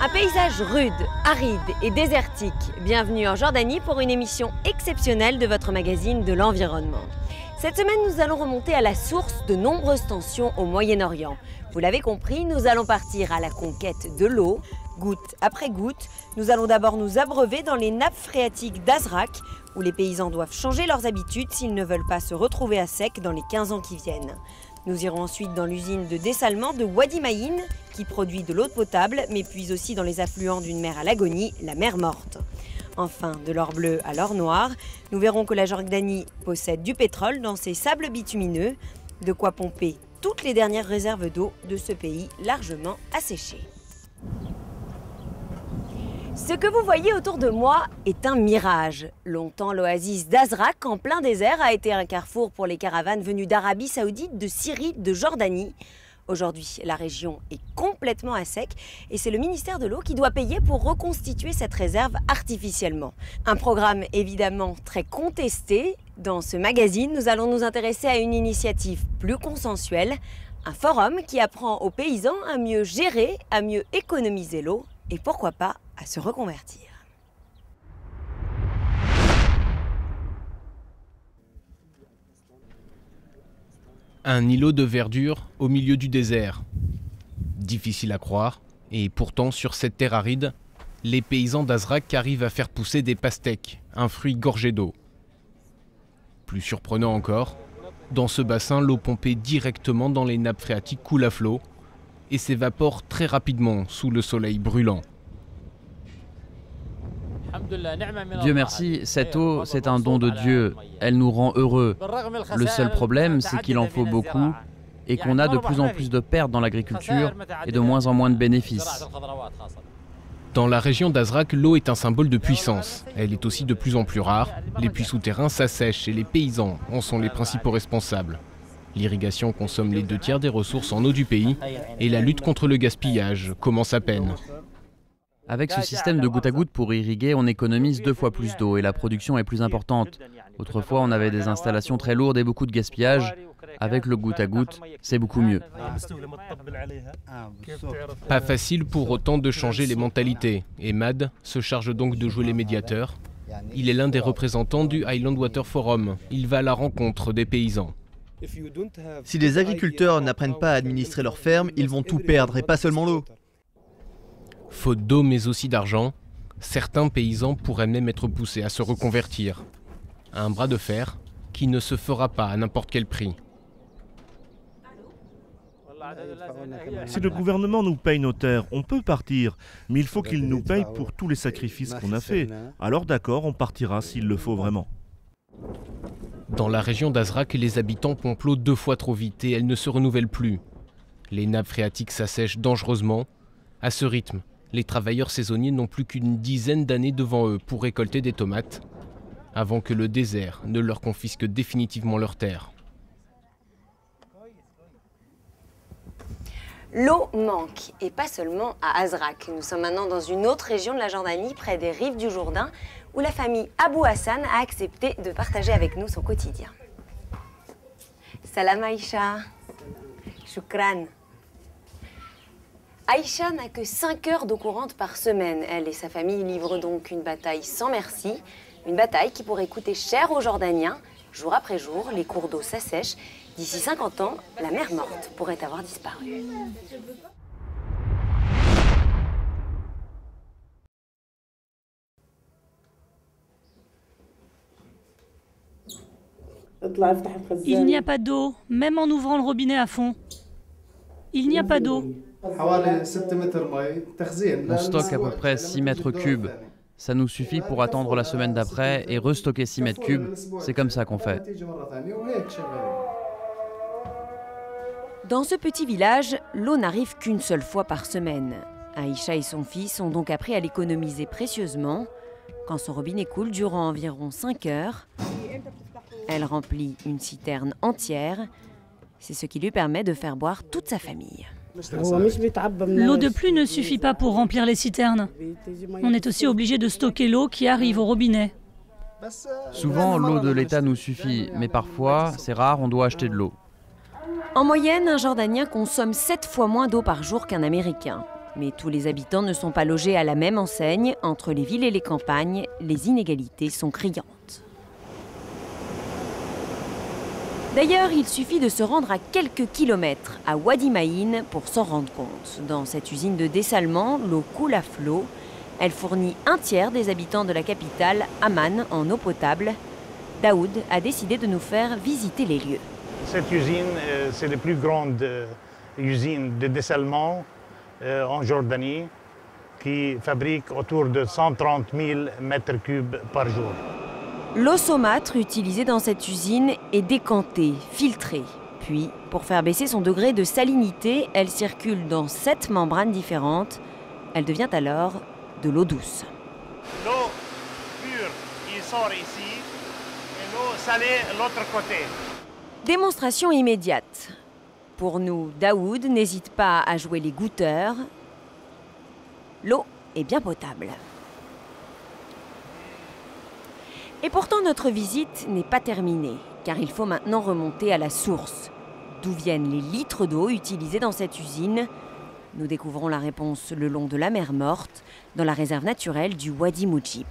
Un paysage rude, aride et désertique. Bienvenue en Jordanie pour une émission exceptionnelle de votre magazine de l'environnement. Cette semaine, nous allons remonter à la source de nombreuses tensions au Moyen-Orient. Vous l'avez compris, nous allons partir à la conquête de l'eau, goutte après goutte. Nous allons d'abord nous abreuver dans les nappes phréatiques d'Azraq, où les paysans doivent changer leurs habitudes s'ils ne veulent pas se retrouver à sec dans les 15 ans qui viennent. Nous irons ensuite dans l'usine de dessalement de Wadi Maïn, qui produit de l'eau potable, mais puise aussi dans les affluents d'une mer à l'agonie, la mer Morte. Enfin, de l'or bleu à l'or noir, nous verrons que la Jordanie possède du pétrole dans ses sables bitumineux, de quoi pomper toutes les dernières réserves d'eau de ce pays largement asséché. Ce que vous voyez autour de moi est un mirage. Longtemps, l'oasis d'Azraq, en plein désert, a été un carrefour pour les caravanes venues d'Arabie Saoudite, de Syrie, de Jordanie. Aujourd'hui, la région est complètement à sec et c'est le ministère de l'eau qui doit payer pour reconstituer cette réserve artificiellement. Un programme évidemment très contesté. Dans ce magazine, nous allons nous intéresser à une initiative plus consensuelle, un forum qui apprend aux paysans à mieux gérer, à mieux économiser l'eau et pourquoi pas à se reconvertir. Un îlot de verdure au milieu du désert. Difficile à croire, et pourtant sur cette terre aride, les paysans d'Azraq arrivent à faire pousser des pastèques, un fruit gorgé d'eau. Plus surprenant encore, dans ce bassin, l'eau pompée directement dans les nappes phréatiques coule à flot et s'évapore très rapidement sous le soleil brûlant. Dieu merci, cette eau, c'est un don de Dieu. Elle nous rend heureux. Le seul problème, c'est qu'il en faut beaucoup et qu'on a de plus en plus de pertes dans l'agriculture et de moins en moins de bénéfices. Dans la région d'Azraq, l'eau est un symbole de puissance. Elle est aussi de plus en plus rare. Les puits souterrains s'assèchent et les paysans en sont les principaux responsables. L'irrigation consomme les 2/3 des ressources en eau du pays et la lutte contre le gaspillage commence à peine. Avec ce système de goutte à goutte pour irriguer, on économise 2 fois plus d'eau et la production est plus importante. Autrefois, on avait des installations très lourdes et beaucoup de gaspillage. Avec le goutte à goutte, c'est beaucoup mieux. Pas facile pour autant de changer les mentalités. Et Mad se charge donc de jouer les médiateurs. Il est l'un des représentants du Highland Water Forum. Il va à la rencontre des paysans. Si les agriculteurs n'apprennent pas à administrer leurs fermes, ils vont tout perdre et pas seulement l'eau. Faute d'eau mais aussi d'argent, certains paysans pourraient même être poussés à se reconvertir. Un bras de fer qui ne se fera pas à n'importe quel prix. Si le gouvernement nous paye nos terres, on peut partir, mais il faut qu'il nous paye pour tous les sacrifices qu'on a faits. Alors d'accord, on partira s'il le faut vraiment. Dans la région d'Azraq, les habitants pompent l'eau 2 fois trop vite et elle ne se renouvelle plus. Les nappes phréatiques s'assèchent dangereusement. À ce rythme, les travailleurs saisonniers n'ont plus qu'une dizaine d'années devant eux pour récolter des tomates, avant que le désert ne leur confisque définitivement leurs terres. L'eau manque, et pas seulement à Azraq. Nous sommes maintenant dans une autre région de la Jordanie, près des rives du Jourdain, où la famille Abou Hassan a accepté de partager avec nous son quotidien. Salam Aïcha. Shukran. Aïcha n'a que 5 heures d'eau courante par semaine. Elle et sa famille livrent donc une bataille sans merci. Une bataille qui pourrait coûter cher aux Jordaniens. Jour après jour, les cours d'eau s'assèchent. D'ici 50 ans, la mer Morte pourrait avoir disparu. Il n'y a pas d'eau, même en ouvrant le robinet à fond. Il n'y a pas d'eau. On stocke à peu près 6 mètres cubes. Ça nous suffit pour attendre la semaine d'après et restocker 6 mètres cubes. C'est comme ça qu'on fait. Dans ce petit village, l'eau n'arrive qu'une seule fois par semaine. Aïcha et son fils ont donc appris à l'économiser précieusement. Quand son robinet coule durant environ 5 heures, elle remplit une citerne entière. C'est ce qui lui permet de faire boire toute sa famille. L'eau de pluie ne suffit pas pour remplir les citernes. On est aussi obligé de stocker l'eau qui arrive au robinet. Souvent, l'eau de l'État nous suffit, mais parfois, c'est rare, on doit acheter de l'eau. En moyenne, un Jordanien consomme 7 fois moins d'eau par jour qu'un Américain. Mais tous les habitants ne sont pas logés à la même enseigne. Entre les villes et les campagnes, les inégalités sont criantes. D'ailleurs, il suffit de se rendre à quelques kilomètres, à Wadi Maïn, pour s'en rendre compte. Dans cette usine de dessalement, l'eau coule à flot. Elle fournit un tiers des habitants de la capitale, Amman, en eau potable. Daoud a décidé de nous faire visiter les lieux. Cette usine, c'est la plus grande usine de dessalement en Jordanie, qui fabrique autour de 130 000 mètres cubes par jour. L'eau saumâtre utilisée dans cette usine est décantée, filtrée. Puis, pour faire baisser son degré de salinité, elle circule dans 7 membranes différentes. Elle devient alors de l'eau douce. L'eau pure, il sort ici, et l'eau salée, l'autre côté. Démonstration immédiate. Pour nous, Daoud n'hésite pas à jouer les goûteurs. L'eau est bien potable. Et pourtant, notre visite n'est pas terminée, car il faut maintenant remonter à la source. D'où viennent les litres d'eau utilisés dans cette usine? Nous découvrons la réponse le long de la mer Morte, dans la réserve naturelle du Wadi Moujib.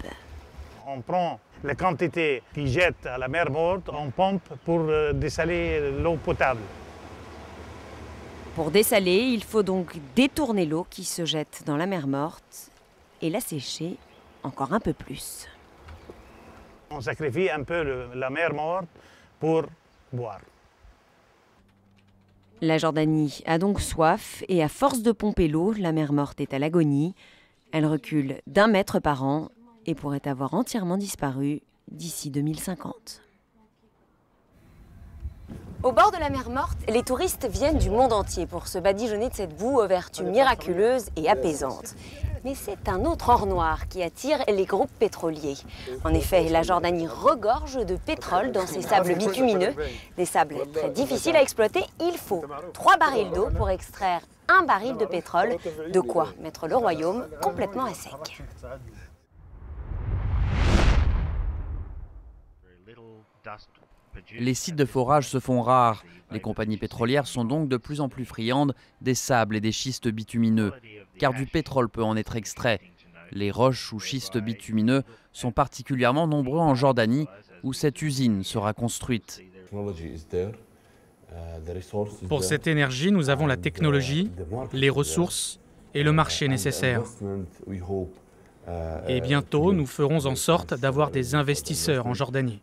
On prend la quantité qui jette à la mer Morte, on pompe pour dessaler l'eau potable. Pour dessaler, il faut donc détourner l'eau qui se jette dans la mer Morte et la sécher encore un peu plus. On sacrifie un peu la mer Morte pour boire. La Jordanie a donc soif et à force de pomper l'eau, la mer Morte est à l'agonie. Elle recule d'1 mètre par an et pourrait avoir entièrement disparu d'ici 2050. Au bord de la mer Morte, les touristes viennent du monde entier pour se badigeonner de cette boue aux vertus miraculeuses et apaisantes. Mais c'est un autre or noir qui attire les groupes pétroliers. En effet, la Jordanie regorge de pétrole dans ses sables bitumineux. Des sables très difficiles à exploiter. Il faut 3 barils d'eau pour extraire 1 baril de pétrole. De quoi mettre le royaume complètement à sec. Les sites de forage se font rares. Les compagnies pétrolières sont donc de plus en plus friandes des sables et des schistes bitumineux, car du pétrole peut en être extrait. Les roches ou schistes bitumineux sont particulièrement nombreux en Jordanie, où cette usine sera construite. Pour cette énergie, nous avons la technologie, les ressources et le marché nécessaire. Et bientôt, nous ferons en sorte d'avoir des investisseurs en Jordanie.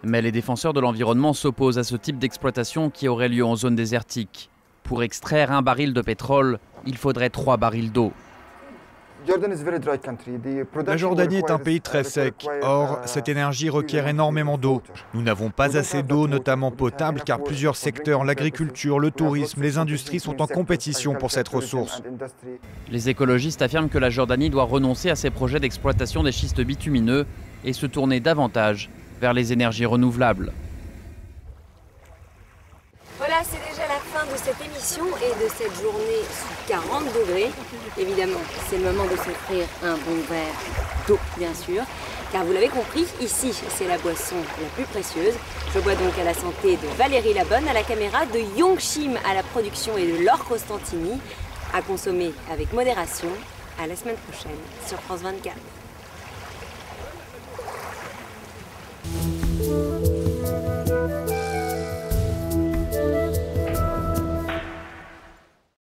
Mais les défenseurs de l'environnement s'opposent à ce type d'exploitation qui aurait lieu en zone désertique. Pour extraire 1 baril de pétrole, il faudrait 3 barils d'eau. La Jordanie est un pays très sec. Or, cette énergie requiert énormément d'eau. Nous n'avons pas assez d'eau, notamment potable, car plusieurs secteurs, l'agriculture, le tourisme, les industries sont en compétition pour cette ressource. Les écologistes affirment que la Jordanie doit renoncer à ses projets d'exploitation des schistes bitumineux et se tourner davantage vers les énergies renouvelables. Voilà, c'est déjà la fin de cette émission et de cette journée sous 40 degrés. Évidemment, c'est le moment de s'offrir un bon verre d'eau, bien sûr. Car vous l'avez compris, ici, c'est la boisson la plus précieuse. Je bois donc à la santé de Valérie Labonne à la caméra, de Yongshim à la production et de Laure Costantini. À consommer avec modération. À la semaine prochaine sur France 24.